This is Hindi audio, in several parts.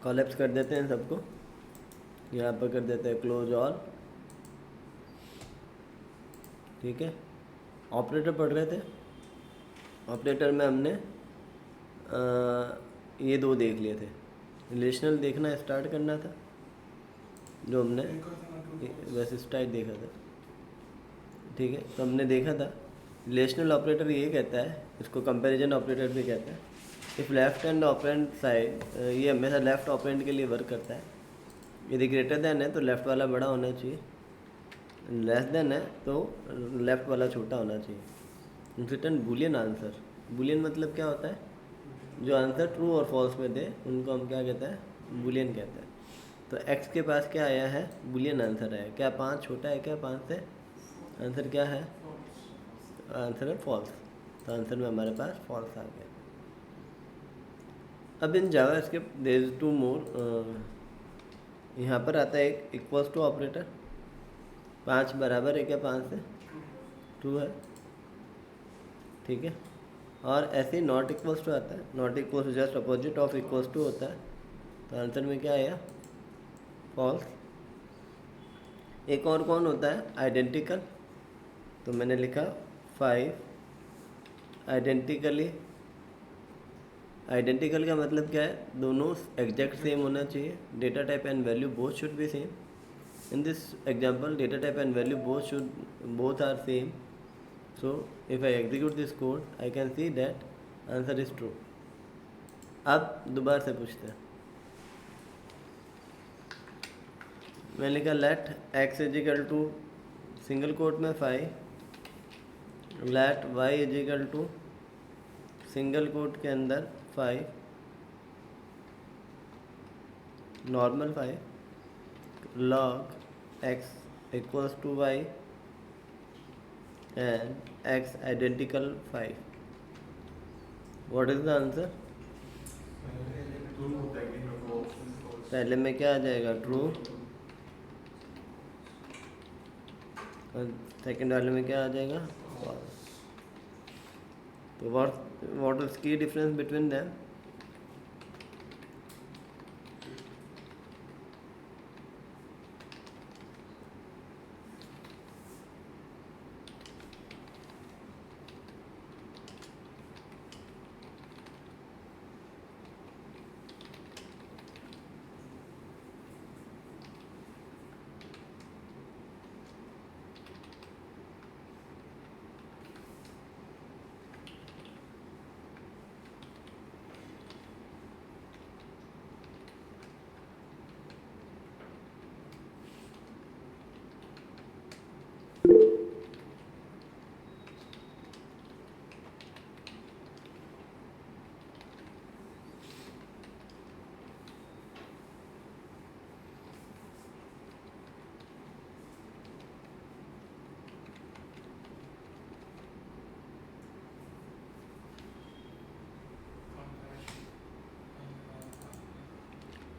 कॉलेप्स कर देते हैं सबको, यहाँ पर कर देते हैं क्लोज ऑल। ठीक है, ऑपरेटर पढ़ रहे थे। ऑपरेटर में हमने ये दो देख लिए थे। रिलेशनल देखना स्टार्ट करना था, जो हमने वैसे स्टाइल देखा था। ठीक है, तो हमने देखा था रिलेशनल ऑपरेटर ये कहता है, इसको कंपैरिजन ऑपरेटर भी कहता है, if left hand operand side, ये हमेशा लेफ्ट ऑपरेंड के लिए वर्क करता है। यदि ग्रेटर देन है तो लेफ़्ट वाला बड़ा होना चाहिए, लेस देन है तो लेफ़्ट वाला छोटा होना चाहिए। Return Boolean answer. बूलियन मतलब क्या होता है, जो आंसर ट्रू और फॉल्स में दे उनको हम क्या कहते हैं, बूलियन कहते हैं। तो एक्स के पास क्या आया है, बूलियन आंसर आया। क्या 5 छोटा है क्या 5 से? आंसर क्या है, आंसर है फॉल्स। तो आंसर में हमारे पास फॉल्स आ गया। अब in JavaScript there is two more, यहाँ पर आता है एक इक्वल्स टू ऑपरेटर। 5 बराबर है क्या 5 से? ट्रू है। ठीक है, और ऐसे ही नॉट इक्वल्स टू आता है। Not equals just opposite of equals to होता है। तो आंसर में क्या आया, फॉल्स। एक और कौन होता है, आइडेंटिकल। तो मैंने लिखा 5 आइडेंटिकली। आइडेंटिकल का मतलब क्या है, दोनों एग्जैक्ट सेम होना चाहिए। Data type and value both should be same. In this example data type and value both are same. So if I execute this code, I can see that answer is true. अब दोबारा से पूछते हैं। मैंने लिखा let x is equal to single quote में 5, let y is equal to single quote के अंदर 5, normal 5, log x equals to y and x identical 5. What is the answer? पहले में क्या आ जाएगा, ट्रू, और सेकेंड वाले में क्या आ जाएगा, फॉल्स। तो व्हाट इज की डिफरेंस बिटवीन देम?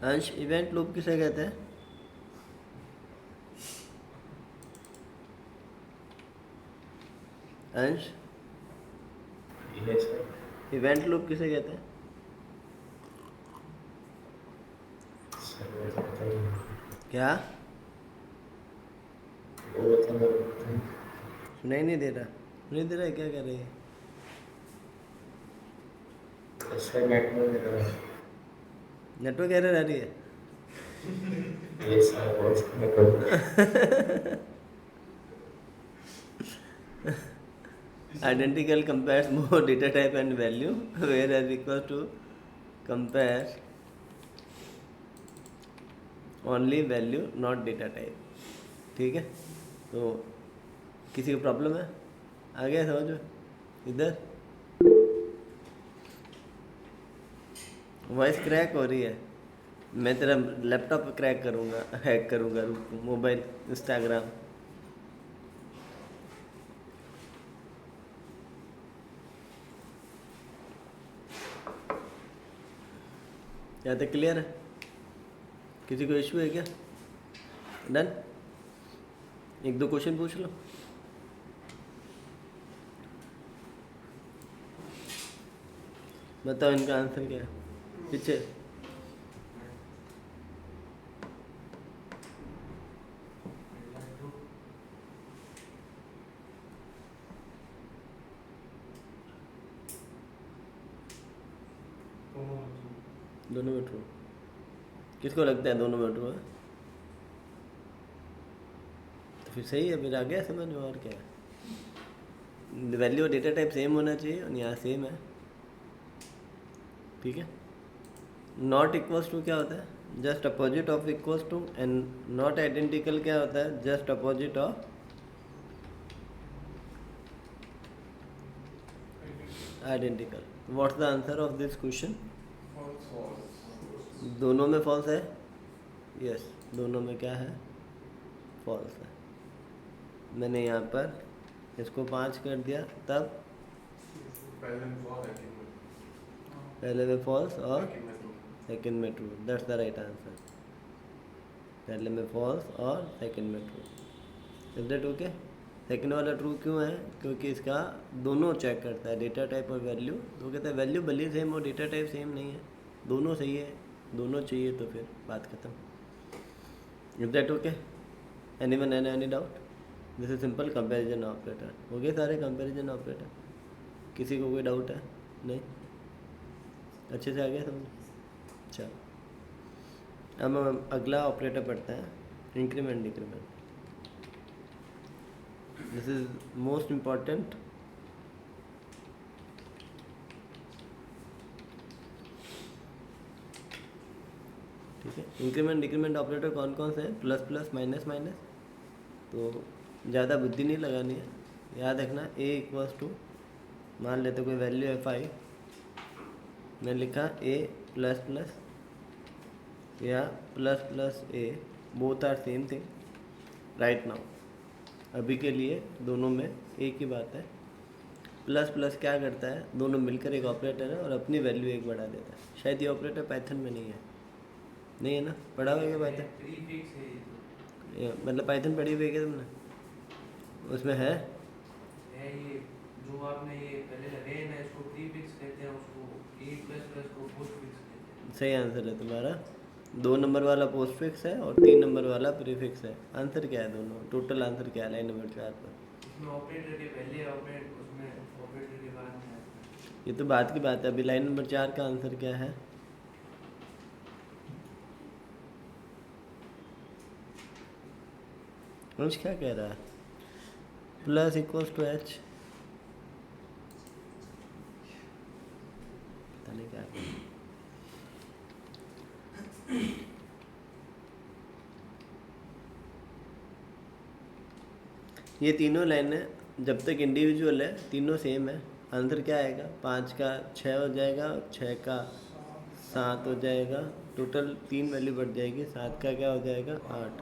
अंश, इवेंट लूप किसे कहते हैं? अंश, इवेंट लूप किसे कहते हैं? क्या नहीं दे रहा, नहीं दे रहा है, क्या कर रही है? नेटवर्क एरर आ रही है। Identical compares more data type and value, whereas equal to compares only value not data type. ठीक है, तो किसी को प्रॉब्लम है? आ गया समझ में? इधर वॉइस क्रैक हो रही है। मैं तेरा लैपटॉप क्रैक करूँगा, हैक करूँगा, मोबाइल, इंस्टाग्राम। यहाँ तक क्लियर है? किसी को इशू है क्या? डन? एक दो क्वेश्चन पूछ लो। बताओ इनका आंसर क्या है। पीछे दोनों में ट्रू। किसको लगता है दोनों में ट्रू है? तो फिर सही है, फिर आ गया समझ में, और क्या है। वैल्यू और डेटा टाइप सेम होना चाहिए और यहाँ सेम है, ठीक है। नॉट इक्वल्स टू क्या होता है? Just opposite of equals to. And not identical क्या होता है? Just opposite of identical. What's the answer of this question? दोनों में फॉल्स है। यस, दोनों में क्या है? फॉल्स है। मैंने यहाँ पर इसको 5 कर दिया, तब पहले में फॉल्स और सेकंड में true. That's the right answer. पहले में फॉल्स और सेकंड में true. Is that okay? Second वाला ट्रू क्यों है? क्योंकि इसका दोनों चेक करता है, डेटा टाइप और वैल्यू। तो कहता है वैल्यू भले ही सेम और डेटा टाइप सेम नहीं है, दोनों सही है, दोनों चाहिए, तो फिर बात खत्म। Is that okay? Anyone any doubt? This is simple comparison operator. हो गए सारे कंपैरिजन ऑपरेटर? किसी को कोई डाउट है? नहीं? अच्छे से आ गया समझ? चलो, अब हम अगला ऑपरेटर पढ़ते हैं, increment decrement. This is most important. ठीक है, इंक्रीमेंट डिक्रीमेंट ऑपरेटर कौन कौन से हैं? Plus plus, minus minus. तो ज़्यादा बुद्धि नहीं लगानी है, याद रखना। ए इक्वल्स टू, मान लेते कोई वैल्यू है 5, मैं लिखा ए प्लस प्लस या plus plus a, both are same thing right now. अभी के लिए दोनों में एक ही बात है। प्लस प्लस क्या करता है? दोनों मिलकर एक ऑपरेटर है और अपनी वैल्यू एक बढ़ा देता है। शायद ये ऑपरेटर पाइथन में नहीं है, नहीं है ना? पढ़ा हुआ है पाइथन? मतलब पाइथन पढ़ी हुई है क्या तुमने? उसमें है ये जो आपने ये पहले लगे ना, इसको प्रीफिक्स कहते हैं, उसको ए प्लस प्लस को पोस्टफिक्स कहते हैं। सही आंसर है तुम्हारा। 2 नंबर वाला पोस्टफिक्स है और 3 नंबर वाला प्रीफिक्स है। आंसर क्या है दोनों? टोटल आंसर क्या है लाइन नंबर 4 पर? इसमें ऑपरेटर के पहले ऑपरेट, उसमें ऑपरेटर के बाद में आता है। ये तो बात की बात है। अभी लाइन नंबर 4 का आंसर क्या है? अंश क्या कह रहा है? Plus equals to h. पता नहीं क्या है। ये तीनों लाइनें जब तक इंडिविजुअल है, तीनों सेम है। आंसर क्या आएगा? 5 का 6 हो जाएगा, 6 का 7 हो जाएगा, टोटल 3 वैल्यू बढ़ जाएगी। 7 का क्या हो जाएगा? 8।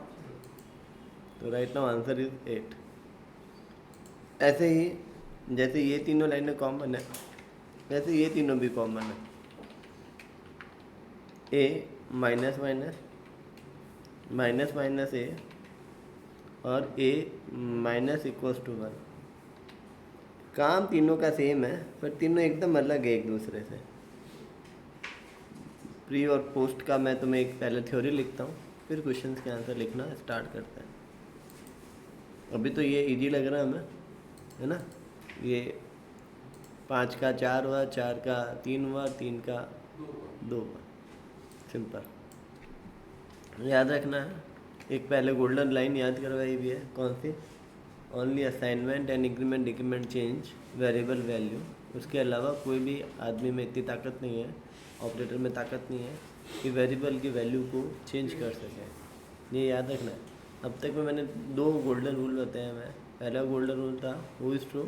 तो राइट नाउ आंसर इज 8। ऐसे ही जैसे ये तीनों लाइनें कॉमन है, वैसे ये तीनों भी कॉमन है। ए माइनस माइनस, माइनस माइनस ए, और ए माइनस इक्वल्स टू 1। काम तीनों का सेम है, पर तीनों एकदम अलग है एक दूसरे से। प्री और पोस्ट का मैं तुम्हें एक पहले थ्योरी लिखता हूँ, फिर क्वेश्चंस के आंसर लिखना स्टार्ट करते हैं। अभी तो ये इजी लग रहा है हमें, है ना? ये 5 का 4 हुआ, 4 का 3 हुआ, 3 का 2 हुआ। सिंपल याद रखना है। एक पहले गोल्डन लाइन याद करवाई भी है, कौन सी? Only assignment and increment decrement change variable value. उसके अलावा कोई भी आदमी में इतनी ताकत नहीं है, ऑपरेटर में ताकत नहीं है कि वेरिएबल की वैल्यू को चेंज कर सके। ये याद रखना है। अब तक में मैंने 2 गोल्डन रूल बताए हैं। पहला गोल्डन रूल था who is true,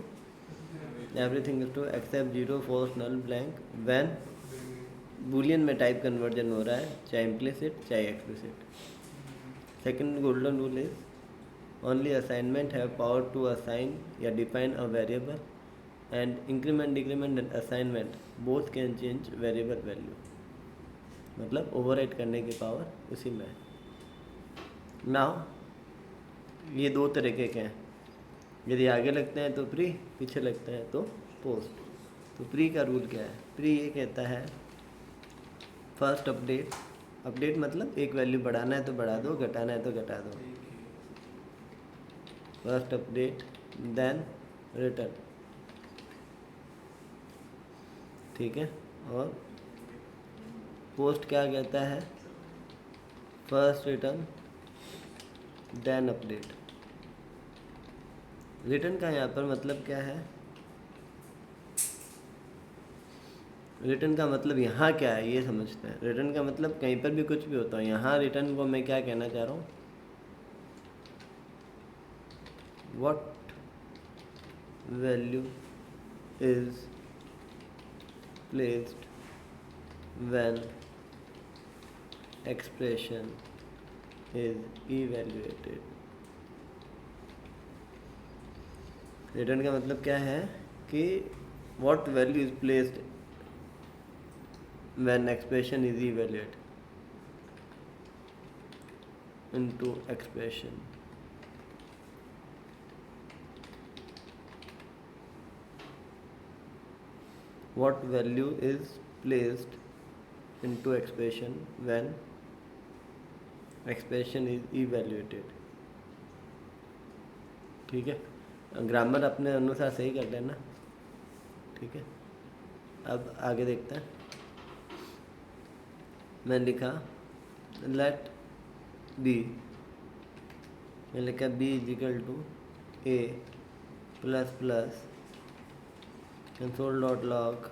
everything is true except 0 false null blank when boolean में टाइप कन्वर्जन हो रहा है, चाहे इम्प्लिसिट चाहे explicit. Second golden rule is only assignment have power to assign या define a variable, and increment decrement and assignment both can change variable value। मतलब ओवरराइट करने की पावर उसी में है। नाउ ये 2 तरीके के हैं, यदि आगे लगते हैं तो प्री, पीछे लगते हैं तो पोस्ट। तो प्री का रूल क्या है? प्री ये कहता है फर्स्ट अपडेट। अपडेट मतलब एक वैल्यू बढ़ाना है तो बढ़ा दो, घटाना है तो घटा दो। फर्स्ट अपडेट देन रिटर्न, ठीक है? और पोस्ट क्या कहता है? First return then update. Return का यहाँ पर मतलब क्या है? रिटर्न का मतलब यहाँ क्या है ये समझते हैं। रिटर्न का मतलब कहीं पर भी कुछ भी होता है। यहाँ रिटर्न को मैं क्या कहना चाह रहा हूँ? What value is placed when expression is evaluated. Return का मतलब क्या है कि what value is placed when expression is evaluated into expression. What value is placed into expression when expression is evaluated. ठीक है, ग्रामर अपने अनुसार सही कर लेना। ठीक है, अब आगे देखते हैं। मैं लिखा लेट बी, मैं लिखा b is equal to a plus plus console dot log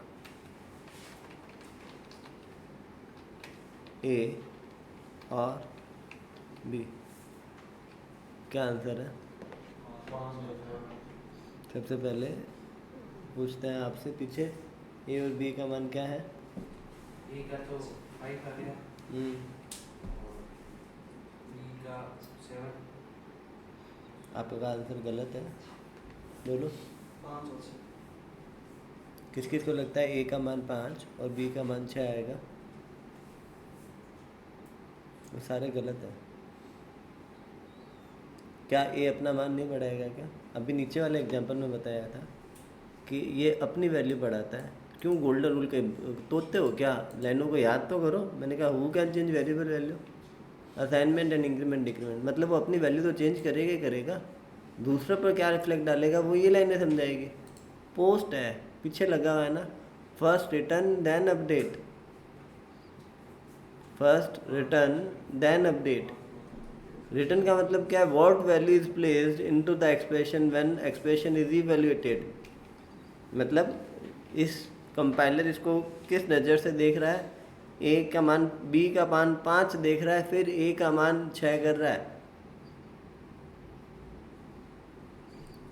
a और बी। क्या आंसर है? सबसे पहले पूछते हैं आपसे, पीछे ए और बी का मान क्या है? ए का तो 5 आ गया और बी का 7। आपका आंसर गलत है, बोलो। 5 और 6। किस किस को लगता है ए का मान 5 और बी का मान 6 आएगा? वो सारे गलत है। क्या ए अपना मान नहीं बढ़ाएगा क्या? अभी नीचे वाले एग्जांपल में बताया था कि ये अपनी वैल्यू बढ़ाता है। क्यों गोल्डन रूल के तोड़ते हो क्या? लाइनों को याद तो करो। मैंने कहा who can change variable value, assignment and increment decrement, मतलब वो अपनी वैल्यू तो चेंज करेगा ही करेगा, दूसरे पर क्या रिफ्लेक्ट डालेगा वो ये लाइनें समझाएगी। पोस्ट है, पीछे लगा हुआ है ना, first return then update, first return then update. Return का मतलब क्या है? What value is placed into the expression when expression is evaluated. मतलब इस कंपाइलर इसको किस नज़र से देख रहा है? ए का मान, बी का मान 5 देख रहा है, फिर ए का मान 6 कर रहा है।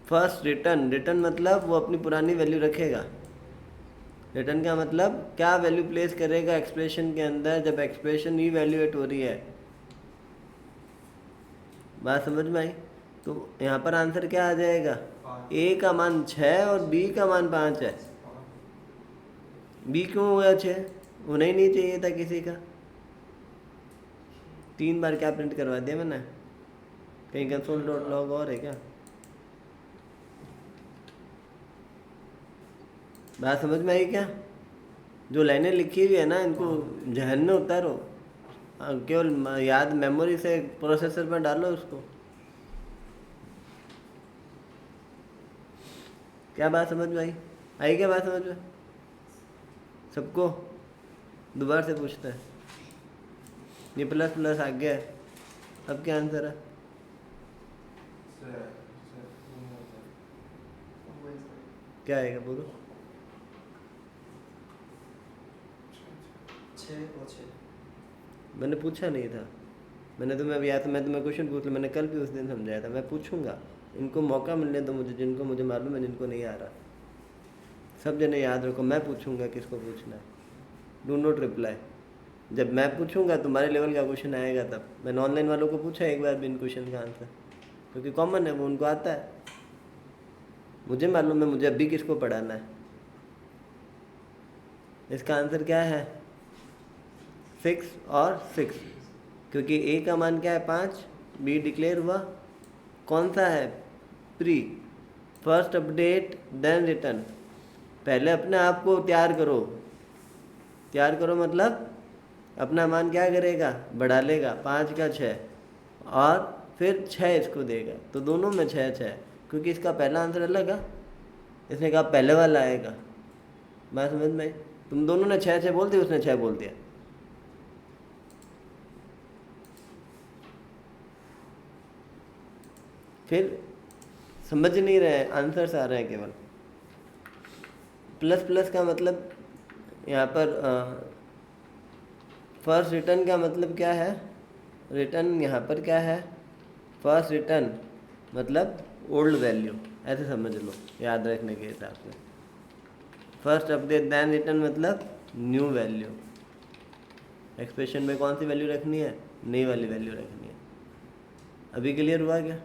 फर्स्ट रिटर्न, रिटर्न मतलब वो अपनी पुरानी वैल्यू रखेगा। रिटर्न का मतलब क्या वैल्यू प्लेस करेगा एक्सप्रेशन के अंदर जब एक्सप्रेशन इवैल्यूएट हो रही है। बात समझ में आई? तो यहाँ पर आंसर क्या आ जाएगा? ए का मान 6 और बी का मान 5 है। बी क्यों हुआ 6? होना ही नहीं चाहिए था किसी का। 3 बार क्या प्रिंट करवा दिया मैंने? कहीं कंसोल डॉट लॉग और है क्या? बात समझ में आई क्या? जो लाइनें लिखी हुई है ना, इनको जहन में उतारो, केवल याद मेमोरी से प्रोसेसर में डालो उसको। क्या बात समझ में आई? आई क्या बात समझ में सबको? दोबारा से पूछते हैं। ये प्लस प्लस आ गया है, अब क्या आंसर है? क्या आएगा बोलो? 6 और 6। मैंने पूछा नहीं था, मैंने तुम्हें अभी आया था, मैं तुम्हें क्वेश्चन पूछ लिया, मैंने कल भी उस दिन समझाया था। मैं पूछूंगा, इनको मौका मिलने दो मुझे, जिनको मुझे मालूम है, जिनको नहीं आ रहा। सब जने याद रखो, मैं पूछूंगा किसको पूछना है। Do not reply. जब मैं पूछूंगा तुम्हारे लेवल का क्वेश्चन आएगा तब। मैंने ऑनलाइन वालों को पूछा एक बार भी इन क्वेश्चन का आंसर, क्योंकि कॉमन है, वो उनको आता है। मुझे मालूम है मुझे अभी किसको पढ़ाना है। इसका आंसर क्या है? 6 और 6, क्योंकि ए का मान क्या है? 5, बी डिक्लेयर हुआ, कौन सा है? Pre, first update then return. पहले अपने आप को तैयार करो। तैयार करो मतलब अपना मान क्या करेगा? बढ़ा लेगा, 5 का 6 और फिर 6 इसको देगा, तो दोनों में 6 6, क्योंकि इसका पहला आंसर अलग है, इसने कहा पहले वाला आएगा। बात समझ में? तुम दोनों ने 6 6 बोल दिया, उसने 6 बोल दिया। फिर समझ नहीं रहे हैं, आंसर्स आ रहे हैं केवल। प्लस प्लस का मतलब यहाँ पर फर्स्ट रिटर्न का मतलब क्या है? रिटर्न यहाँ पर क्या है? फर्स्ट रिटर्न मतलब ओल्ड वैल्यू, ऐसे समझ लो याद रखने के हिसाब से। फर्स्ट अपडेट दैन रिटर्न मतलब न्यू वैल्यू। एक्सप्रेशन में कौन सी वैल्यू रखनी है? नई वाली वैल्यू रखनी है। अभी क्लियर हुआ क्या?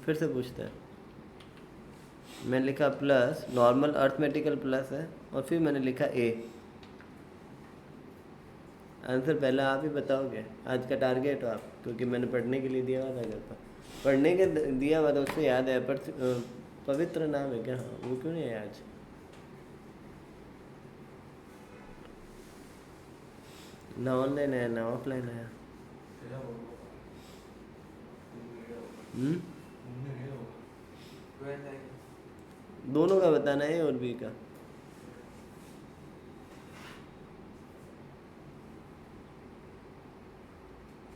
फिर से पूछते हैं। मैं लिखा प्लस, नॉर्मल अर्थमेटिकल प्लस है, और फिर मैंने लिखा ए। आंसर पहले आप ही बताओगे, आज का टारगेट हो आप, क्योंकि मैंने पढ़ने के लिए दिया हुआ था घर पर। पढ़ने के दिया हुआ था, उससे याद है। पर पवित्र नाम है क्या? हाँ, वो क्यों नहीं है आज? ना ऑनलाइन है ना ऑफलाइन है। हम्म? 12 आएगा। दोनों का बताना है, और बी का।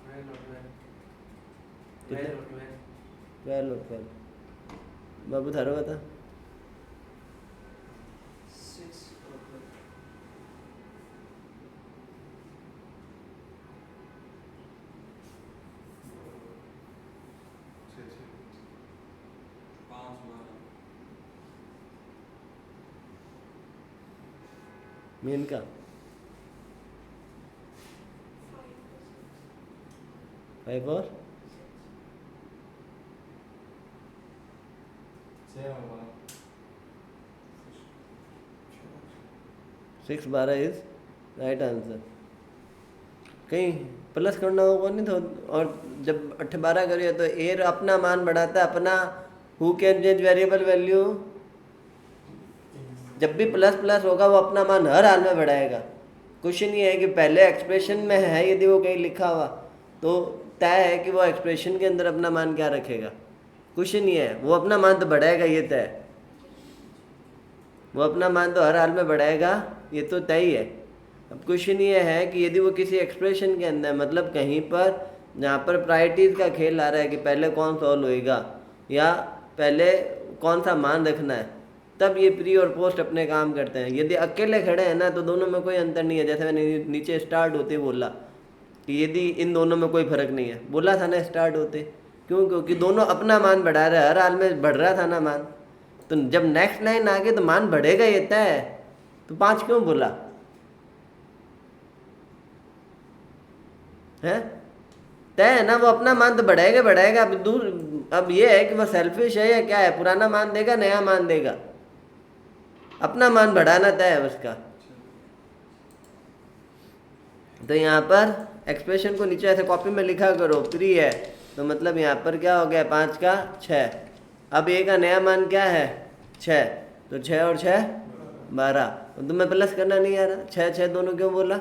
12 और 12 कितने? 12 और 12 12 और 12। बाबू थारो बता। 6 और 12। मेन का 5 और 6 12 इज राइट आंसर। कहीं प्लस करना होगा नहीं तो, और जब 8 12 करिए तो एर अपना मान बढ़ाता है अपना। Who can change variable value? जब भी प्लस प्लस होगा वो अपना मान हर हाल में बढ़ाएगा। क्वेश्चन ये है कि पहले एक्सप्रेशन में है, यदि वो कहीं लिखा हुआ तो तय है कि वो एक्सप्रेशन के अंदर अपना मान क्या रखेगा। क्वेश्चन ये है, वो अपना मान तो बढ़ाएगा, ये तय है। वो अपना मान तो हर हाल में बढ़ाएगा, ये तो तय ही है। अब क्वेश्चन ये है कि यदि वो किसी एक्सप्रेशन के अंदर, मतलब कहीं पर जहाँ पर प्रायोरिटीज़ का खेल आ रहा है कि पहले कौन सॉल्व होएगा या पहले कौन सा मान रखना है, तब ये प्री और पोस्ट अपने काम करते हैं। यदि अकेले खड़े हैं ना तो दोनों में कोई अंतर नहीं है। जैसे मैंने नीचे स्टार्ट होते बोला कि यदि इन दोनों में कोई फर्क नहीं है, बोला था ना स्टार्ट होते। क्यों? क्योंकि दोनों अपना मान बढ़ा रहे हैं, हर हाल में बढ़ रहा था ना मान। तो जब नेक्स्ट लाइन आ गई तो मान बढ़ेगा, ये तय है। तो 5 क्यों बोला है? तय है ना, वो अपना मान तो बढ़ाएगा बढ़ाएगा। अब दूर, अब ये है कि वो सेल्फिश है या क्या है, पुराना मान देगा नया मान देगा, अपना मान बढ़ाना तय है उसका। तो यहाँ पर एक्सप्रेशन को नीचे ऐसे कॉपी में लिखा करो, प्री है तो मतलब यहाँ पर क्या हो गया, 5 का 6। अब ए का नया मान क्या है? 6। तो 6 और 6 12। तो तुम्हें प्लस करना नहीं आ रहा, 6 6 दोनों क्यों बोला?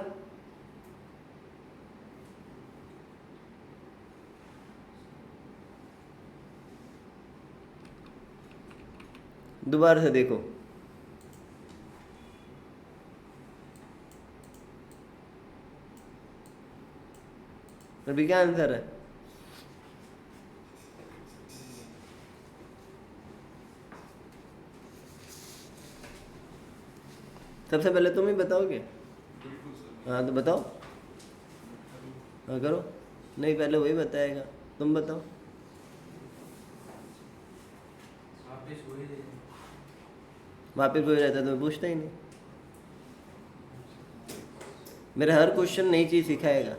दोबारा से देखो। अभी क्या आंसर है? सबसे पहले तुम ही बताओगे? हाँ तो बताओ। हाँ करो। नहीं, पहले वही बताएगा, तुम बताओ। वापस वही दे। वापिस वही रहता है तो पूछता ही नहीं। मेरा हर क्वेश्चन नई चीज़ सिखाएगा,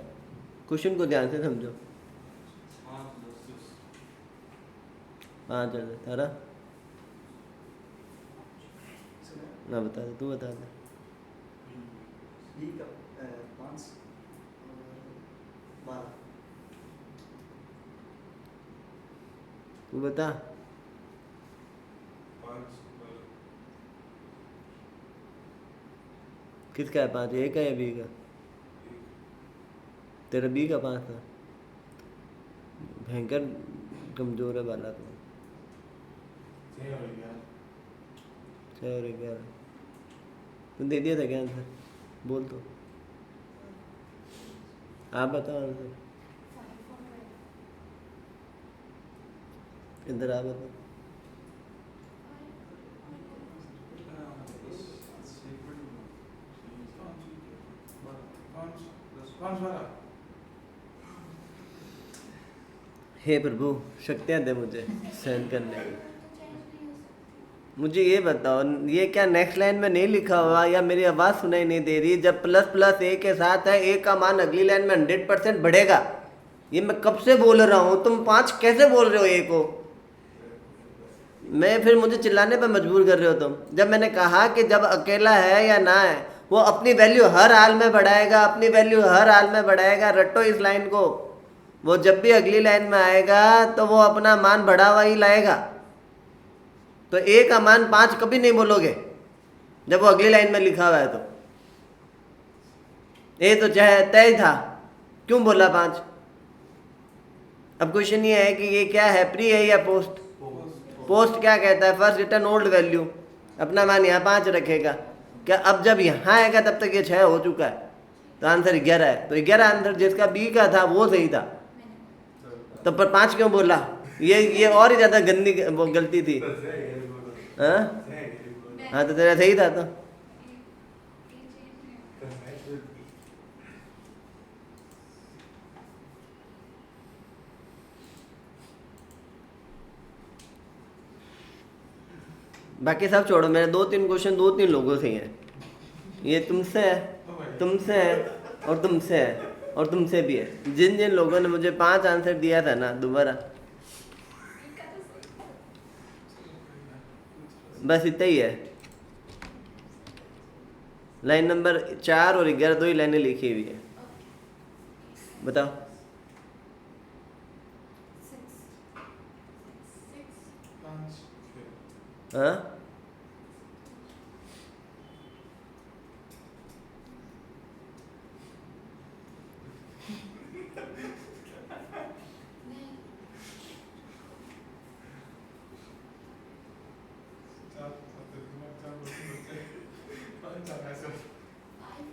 क्वेश्चन को ध्यान से समझो। 5 तारा ना बता दे, तू बता दे। बी का 5 12। तू बता। किसका है 5? ए का या बी का? तेरा बी का 5 था। भयंकर कमजोर है बाला तो। 6 और 11। तू दे दिया था क्या आंसर? बोल तो। आप बताओ आंसर। इधर आ बता। हे प्रभु, शक्तियाँ दे मुझे सहन करने की। मुझे ये बताओ, ये क्या नेक्स्ट लाइन में नहीं लिखा हुआ या मेरी आवाज़ सुनाई नहीं दे रही? जब प्लस प्लस ए के साथ है, ए का मान अगली लाइन में 100% बढ़ेगा। ये मैं कब से बोल रहा हूँ, तुम 5 कैसे बोल रहे हो ए को? मैं फिर मुझे चिल्लाने पर मजबूर कर रहे हो तुम। जब मैंने कहा कि जब अकेला है या ना है, वो अपनी वैल्यू हर हाल में बढ़ाएगा, अपनी वैल्यू हर हाल में बढ़ाएगा। रटो इस लाइन को। वो जब भी अगली लाइन में आएगा तो वो अपना मान बढ़ा हुआ ही लाएगा। तो ए का मान 5 कभी नहीं बोलोगे जब वो अगली लाइन में लिखा हुआ है। तो ए तो चाहे तय था, क्यों बोला 5? अब क्वेश्चन ये है कि ये क्या है, प्री है या पोस्ट? पोस्ट क्या कहता है? फर्स्ट रिटर्न ओल्ड वैल्यू, अपना मान यहाँ 5 रखेगा। क्या अब जब यहाँ आएगा तब तक ये 6 हो चुका है, तो आंसर 11 है। तो 11 आंसर जिसका बी का था वो सही था। तो पर 5 क्यों बोला? ये और ही ज़्यादा गंदी गलती थी। हाँ हाँ, तो तेरा सही था। तो बाकी सब छोड़ो, मेरे 2-3 क्वेश्चन 2-3 लोगों से ही हैं। ये तुमसे है, तुमसे है, और तुमसे है, और तुमसे भी है। जिन जिन लोगों ने मुझे 5 आंसर दिया था ना, दोबारा बस इतना ही है। लाइन नंबर 4 और 11 दो ही लाइनें लिखी हुई है। बताओ। हाँ,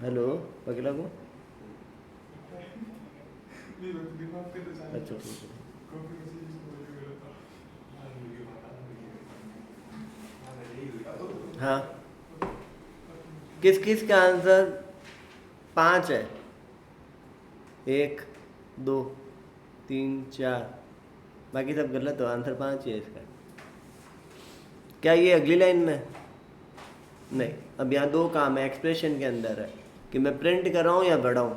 हेलो पगला को। अच्छा ठीक है। हाँ, किस किस का आंसर 5 है? 1 2 3 4, बाकी सब गलत हो। आंसर 5 ही है इसका। क्या ये अगली लाइन में? नहीं। अब यहाँ 2 काम है, एक्सप्रेशन के अंदर है कि मैं प्रिंट कर रहा हूँ या बढ़ाऊँ।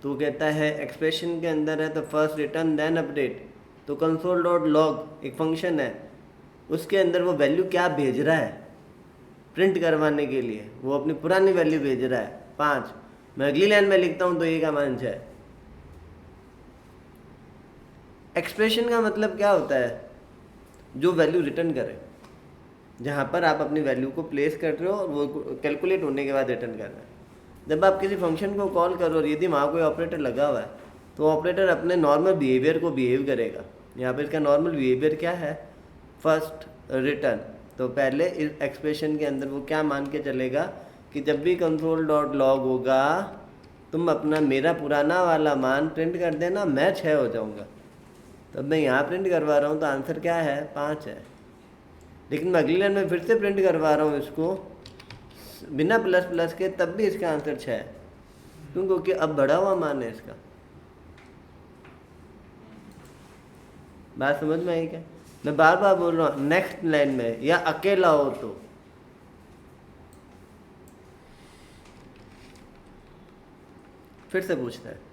तो कहता है एक्सप्रेशन के अंदर है तो फर्स्ट रिटर्न देन अपडेट। तो कंसोल डॉट लॉग एक फंक्शन है, उसके अंदर वो वैल्यू क्या भेज रहा है प्रिंट करवाने के लिए, वो अपनी पुरानी वैल्यू भेज रहा है 5। मैं अगली लाइन में लिखता हूँ तो ये का मान 6। एक्सप्रेशन का मतलब क्या होता है? जो वैल्यू रिटर्न करे, जहाँ पर आप अपनी वैल्यू को प्लेस कर रहे हो और वो कैलकुलेट होने के बाद रिटर्न कर रहे हैं। जब आप किसी फंक्शन को कॉल करो और यदि वहाँ कोई ऑपरेटर लगा हुआ है तो ऑपरेटर अपने नॉर्मल बिहेवियर को बिहेव करेगा। यहाँ पर इसका नॉर्मल बिहेवियर क्या है? First return. तो पहले इस एक्सप्रेशन के अंदर वो क्या मान के चलेगा कि जब भी कंसोल डॉट लॉग होगा तुम अपना मेरा पुराना वाला मान प्रिंट कर देना, मैं 6 हो जाऊँगा। तो मैं यहाँ प्रिंट करवा रहा हूँ तो आंसर क्या है? 5 है। लेकिन मैं अगली लाइन में फिर से प्रिंट करवा रहा हूँ इसको बिना प्लस प्लस के, तब भी इसका आंसर 6 है। क्योंकि अब बढ़ा हुआ मान है इसका। बात समझ में आई क्या? मैं बार बार बोल रहा हूँ, नेक्स्ट लाइन में या अकेला हो तो फिर से पूछता है।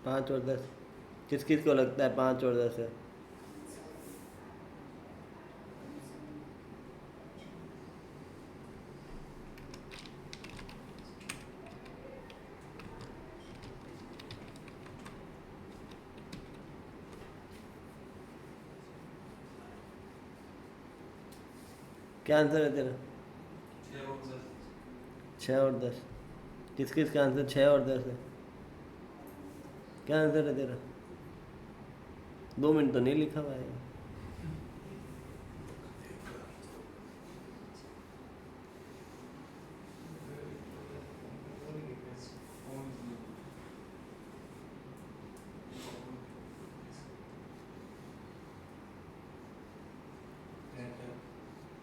5 और 10 किस किस को लगता है 5 और 10 है? क्या आंसर है तेरा? 6 और 10 किस किस का आंसर 6 और 10 है? क्या आंसर है तेरा? 2 मिनट तो नहीं लिखा हुआ है।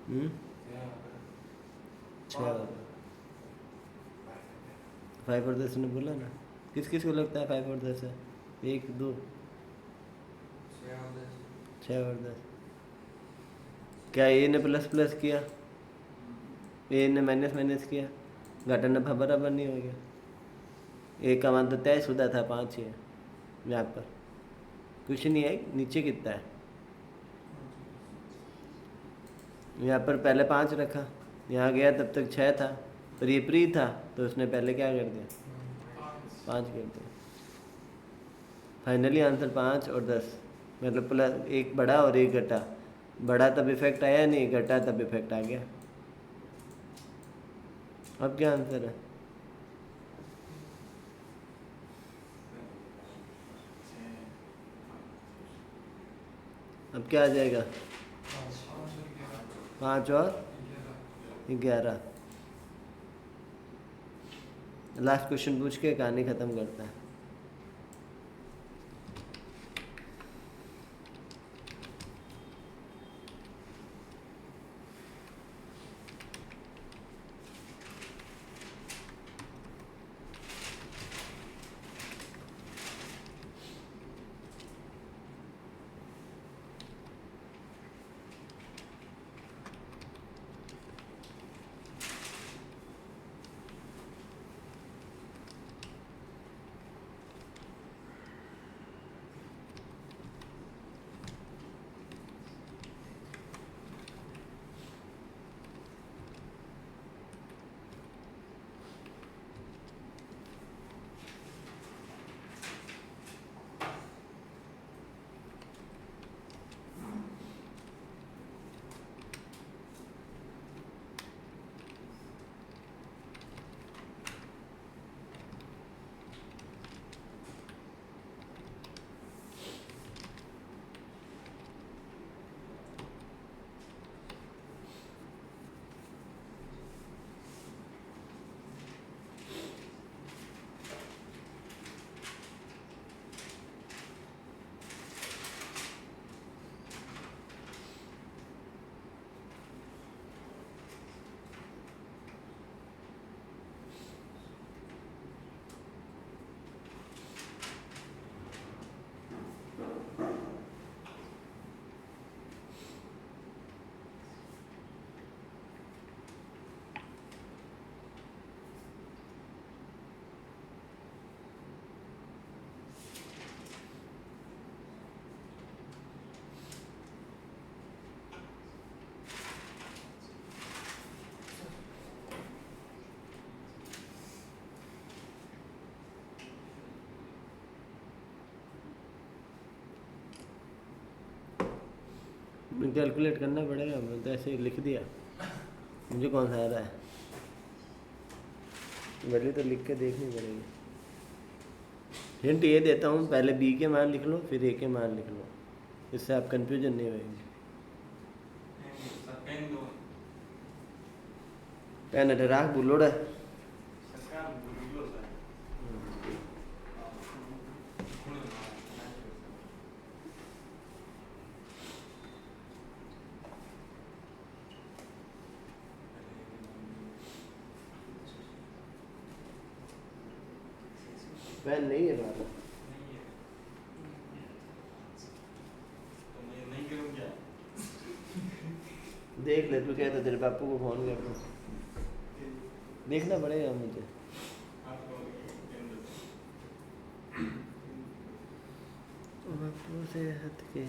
हम्म 6 और 5 और 10 ने बोला ना। किस किस को लगता है 5 और 10 है? 1 2 6 और 10 क्या ए ने प्लस प्लस किया, ए ने माइनस माइनस किया, घटा नफा बराबर नहीं हो गया? ए का मान तो तयशुदा था 5 ही है यहाँ पर, कुछ नहीं है। नीचे कितना है? यहाँ पर पहले 5 रखा, यहाँ गया तब तक 6 था, पर ये प्री था तो उसने पहले क्या कर दिया 5 कर दिया। फाइनली आंसर 5 और 10 मतलब प्लस 1 बढ़ा और 1 घटा। बढ़ा तब इफेक्ट आया नहीं, घटा तब इफेक्ट आ गया। अब क्या आंसर है? अब क्या आ जाएगा? 5 और 11। लास्ट क्वेश्चन पूछ के कहानी ख़त्म करता है। कैलकुलेट करना पड़ेगा, मैं तो ऐसे ही लिख दिया, मुझे कौन सा आ रहा है? वैल्यू तो लिख के देखनी पड़ेगी। हिंट ये देता हूँ, पहले बी के मान लिख लो फिर ए के मान लिख लो, इससे आप कंफ्यूजन नहीं होगी। पेन अटे राख बुलोड़ा पेन नहीं है बाबा। देख ले, तू कहता तेरे पापू को फोन कर दो, देखना पड़ेगा मुझे। बापू से हट के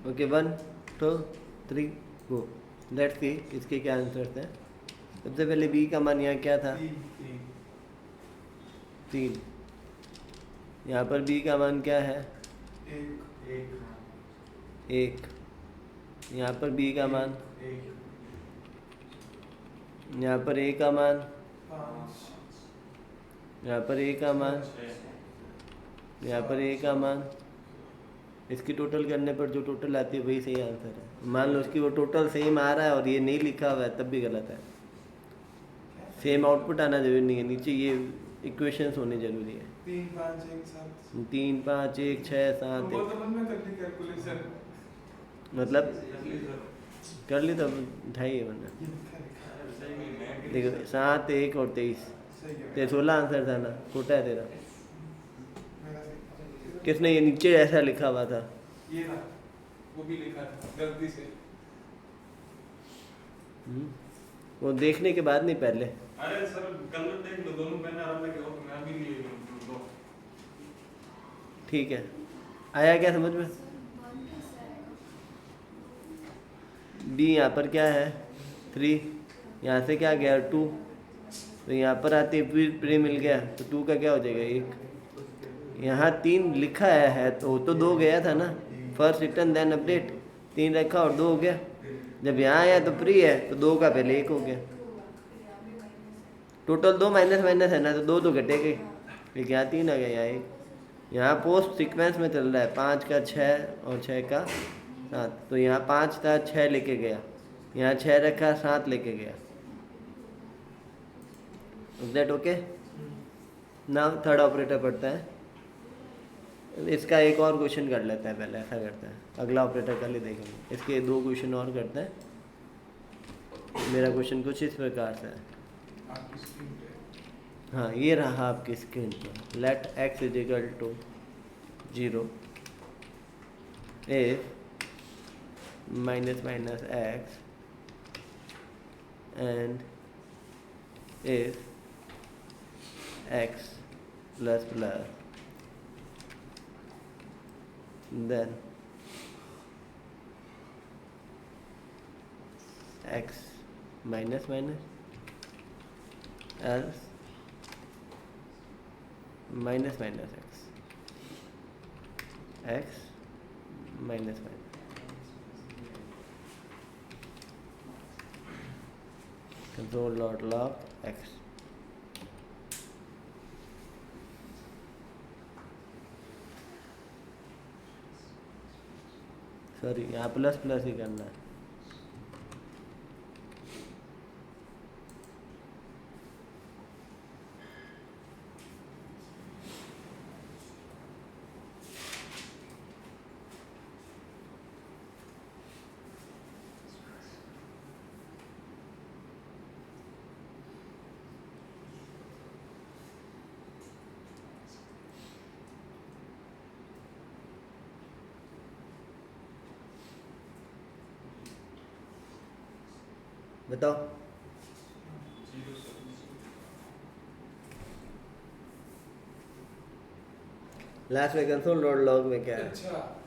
ओके 1 2 3 गो। लेट्स सी इसके क्या आंसर्स हैं। सबसे पहले बी का मान यहाँ क्या था? 3। यहाँ पर बी का मान क्या है? 1। यहाँ पर बी का मान, यहाँ पर ए का मान, यहाँ पर ए का मान, यहाँ पर ए का मान। इसकी टोटल करने पर जो टोटल आती है वही सही आंसर है। मान लो उसकी वो टोटल सेम आ रहा है और ये नहीं लिखा हुआ है तब भी गलत है। सेम आउटपुट आना जरूरी नहीं है, नीचे ये इक्वेशंस होने जरूरी है। 3 5 1 7 3 5 1 6 7 वो तो मैं कर ली कैलकुलेशन मतलब कर ली तो ढाई है वरना। देखो 7 1 और 23 सही है तेरे 16 आंसर था ना, खोटा है तेरा। मेरा सही। किसने ये नीचे ऐसा लिखा हुआ था? ये ना वो भी लिखा था गलती से। वो देखने के बाद नहीं पहले। अरे सर कलर देख लो दोनों मैंने आराम लगे हो मैं भी लिए दो। ठीक है, आया क्या समझ में? बी यहाँ पर क्या है 3, यहाँ से क्या गया 2, तो यहाँ पर आते फिर प्री मिल गया तो 2 का क्या हो जाएगा 1। यहाँ 3 लिखा है तो 2 गया था ना, फर्स्ट रिटर्न देन अपडेट। 3 रखा और 2 हो गया। जब यहाँ आया तो प्री है तो 2 का पहले 1 हो गया। टोटल 2 माइनस माइनस है ना, तो 2 तो घटेगा। लेकिन यहाँ 3 आ गया, यहाँ 1। यहाँ पोस्ट सीक्वेंस में चल रहा है 5 का 6 और 6 का 7, तो यहाँ 5 था 6 लेके गया, यहाँ 6 रखा 7 लेके गया। Is that okay? Now third operator पढ़ता है। इसका एक और क्वेश्चन कर लेते हैं पहले, ऐसा करते हैं, अगला ऑपरेटर कल ही देखेंगे। इसके 2 क्वेश्चन और करते हैं। मेरा क्वेश्चन कुछ इस प्रकार से है। आपकी स्क्रीन पे हाँ ये रहा आपकी स्क्रीन पर। Let x is equal to 0 if minus minus x and if x plus plus then x minus minus else minus minus x minus minus control dot log x। Sorry यहाँ प्लस प्लस ही करना है। बताओ। लास्ट में कंसोल डॉट लॉग में क्या है? अच्छा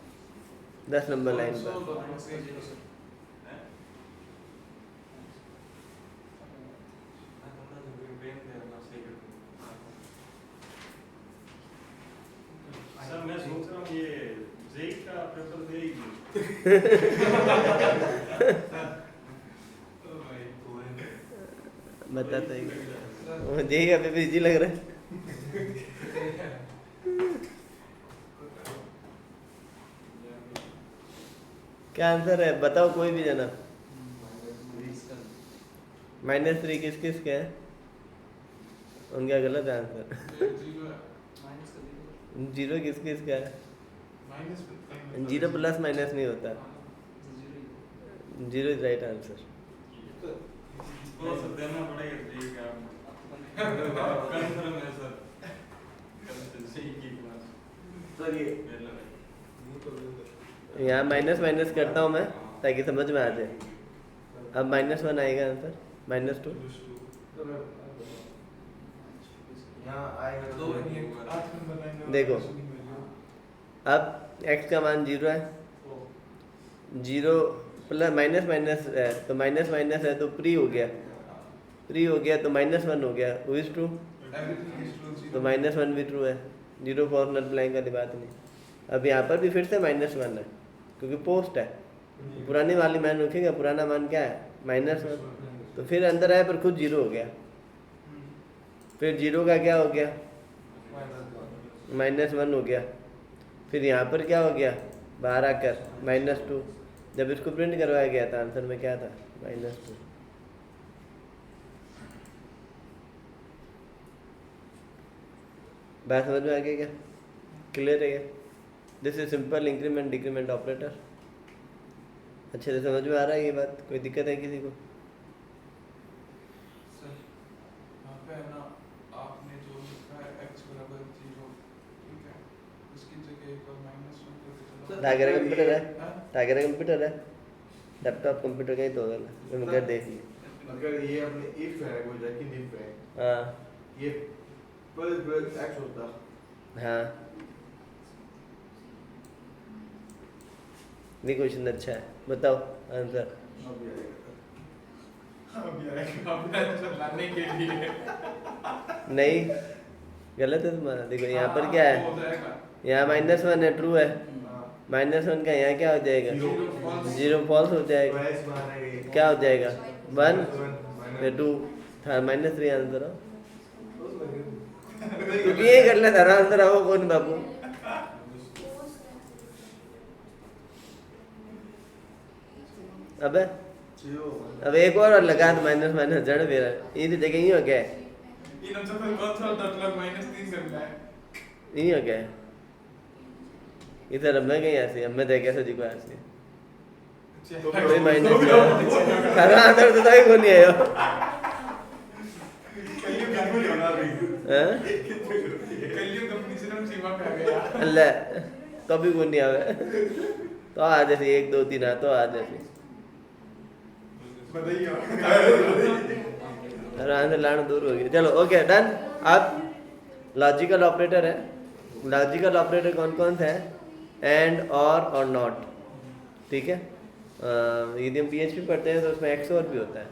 10 नंबर लाइन पर। सर मैं सोच रहा हूँ ये जेई का पेपर देगी। बताता ही मुझे ही अभी बिजी लग रहा है। क्या आंसर है बताओ कोई भी जना। -3 किस किस के है? उनका गलत आंसर। जीरो किस किसका है? माइनस जीरो प्लस माइनस नहीं होता, zero zero is right answer. तो सर देना पड़ेगा जी का कंफर्म है सर कल से की क्लास सर ये यहाँ माइनस माइनस करता हूँ मैं ताकि समझ में आ जाए। अब -1 आएगा आंसर, -2 यहाँ आएगा दो ये 8 नंबर लाइन देखो। अब x का मान 0 है, 0 प्लस माइनस माइनस है तो माइनस माइनस है तो प्री हो गया, प्री हो गया तो -1 हो गया, वो इज ट्रू, तो -1 भी ट्रू है, 0 फॉर नल ब्लैंक वाली बात नहीं। अब यहाँ पर भी फिर से -1 है क्योंकि पोस्ट है, पुरानी वाली मान रखेगा, पुराना मान क्या है -1, तो फिर अंदर आया पर खुद 0 हो गया, फिर 0 का क्या हो गया -1 हो गया, फिर यहाँ पर क्या हो गया बाहर आकर -2, जब इसको प्रिंट करवाया गया था आंसर में क्या था -2। बात समझ में आ गई क्या, क्लियर है क्या? This is simple increment decrement operator. अच्छे से समझ में आ रहा है ये बात, कोई दिक्कत है किसी को? सर यहाँ पे है ना आपने जो लिखा है x बराबर 0, ठीक है, उसकी जगह एक और -1 करके चलो। टाइगर कंप्यूटर है, हाँ? टाइगर कंप्यूटर है, लैपटॉप कंप्यूटर का ही तो होगा, मैं कर देख लिया। अगर ये अपने इफ है कोई लेकिन इफ है हाँ ये प्लस एक्स होता हाँ, ये क्वेश्चन अच्छा है, बताओ आंसर। अब ये आएगा अब ये आएगा अपना आंसर लाने के लिए नहीं गलत है तुम्हारा, देखो यहाँ पर क्या है, हो जाएगा यहाँ -1 है, ट्रू है, हाँ -1 का यहाँ क्या हो जाएगा, Zero. 0 फॉल्स हो जाएगा, तो एक्स बना है क्या हो जाएगा 1 1 फिर 2 था -3 आंसर हो, क्योंकि ये कर लेता रहा आंसर आओ कौन बाबू। अबे अब एक और लगा तो माइनस माइनस जड़ मेरा ये तो जगह ही हो गया है, इन सब में कौन सा मतलब -3 करना है नहीं हो गया है इधर। अब मैं कहीं ऐसे अब मैं देख कैसे जी को ऐसे कोई माइनस खरा आंसर तो ही को नहीं आया कहीं बिल्कुल होना भी हैं कलियुग अपनी सिर्फ सीमा पे आ गया अल्लाह कभी को नहीं आवे तो आ जैसे 1 2 3 आ तो आ जैसे बताइए आंसर लाना दूर हो गया। चलो ओके डन। अब लॉजिकल ऑपरेटर है, लॉजिकल ऑपरेटर कौन कौन से हैं, एंड और नॉट, ठीक है। यदि हम PHP पढ़ते हैं तो उसमें XOR भी होता है।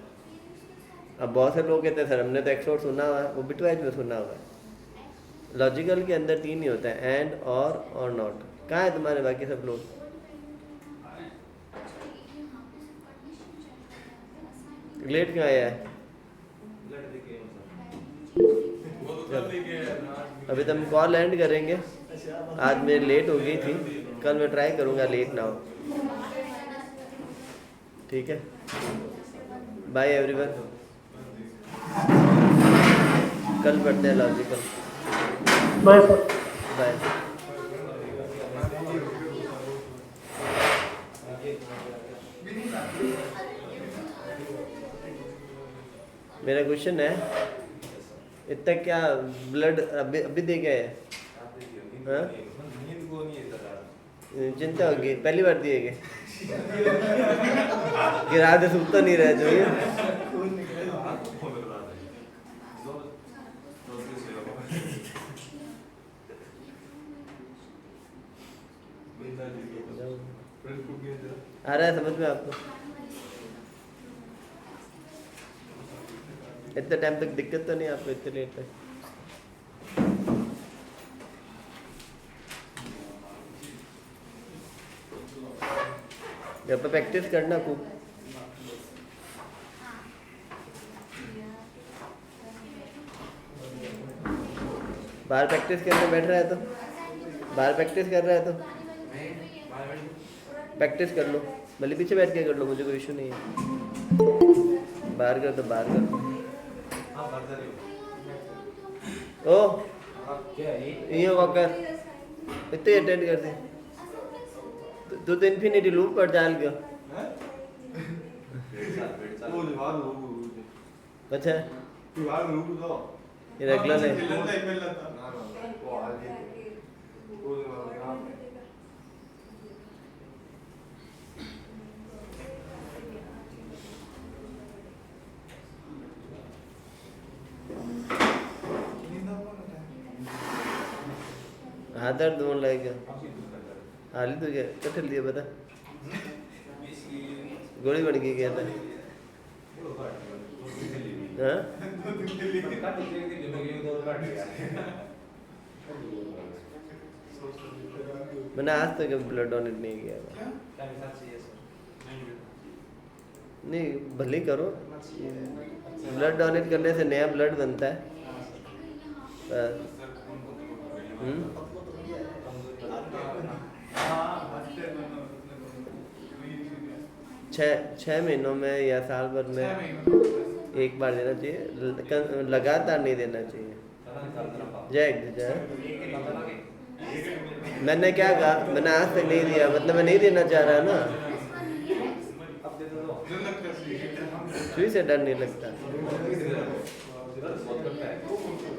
अब बहुत से लोग कहते हैं सर हमने तो XOR सुना हुआ है, वो बिटवाइज में सुना हुआ है। लॉजिकल के अंदर 3 ही होता है, एंड और नॉट। कहाँ है तुम्हारे बाकी सब लोग? लेट क्यों आया है? वो तो कर लेके अभी तो हम कॉल एंड करेंगे, आज मेरी लेट हो गई थी, कल मैं ट्राई करूँगा लेट ना हो, ठीक है। बाय एवरीवन, कल पढ़ते हैं लॉजिकल। Bye bye. मेरा क्वेश्चन है इतना क्या ब्लड अभी दे गया है? हाँ? चिंता होगी, पहली बार दिए गए गिरा दे सुनता नहीं रहा जो ये आ रहा है समझ में आपको? इतने टाइम तक दिक्कत तो नहीं आपको, इतने लेट तक? घर पे प्रैक्टिस करना खूब। बाहर प्रैक्टिस करने बैठ रहा है तो, बाहर प्रैक्टिस कर रहा है तो प्रैक्टिस कर लो, भले पीछे बैठ के कर लो, मुझे कोई इशू नहीं है। बाहर कर तो बाहर कर। ओ ये वॉकर इतने अटेंड कर दे तू तो इन्फिनिटी लूप पर डाल गया वो दीवार लोग अच्छा दीवार लोग तो ये रेगुलर है खेलता ही मिलता था ना ना वो आगे वो दीवार का हाथ दर्द होने लग गया हाल ही तो क्या कटल दिया पता गोली बन गई क्या था हाँ मैंने आज तक ब्लड डोनेट नहीं किया था नहीं भले ही करो ब्लड डोनेट करने से नया ब्लड बनता है छः महीनों में या साल भर में एक बार देना चाहिए लगातार नहीं देना चाहिए जय मैंने क्या कहा मैंने आज तक नहीं दिया मतलब मैं नहीं देना चाह रहा ना सुई से डर नहीं लगता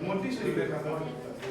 मोटी सुई पे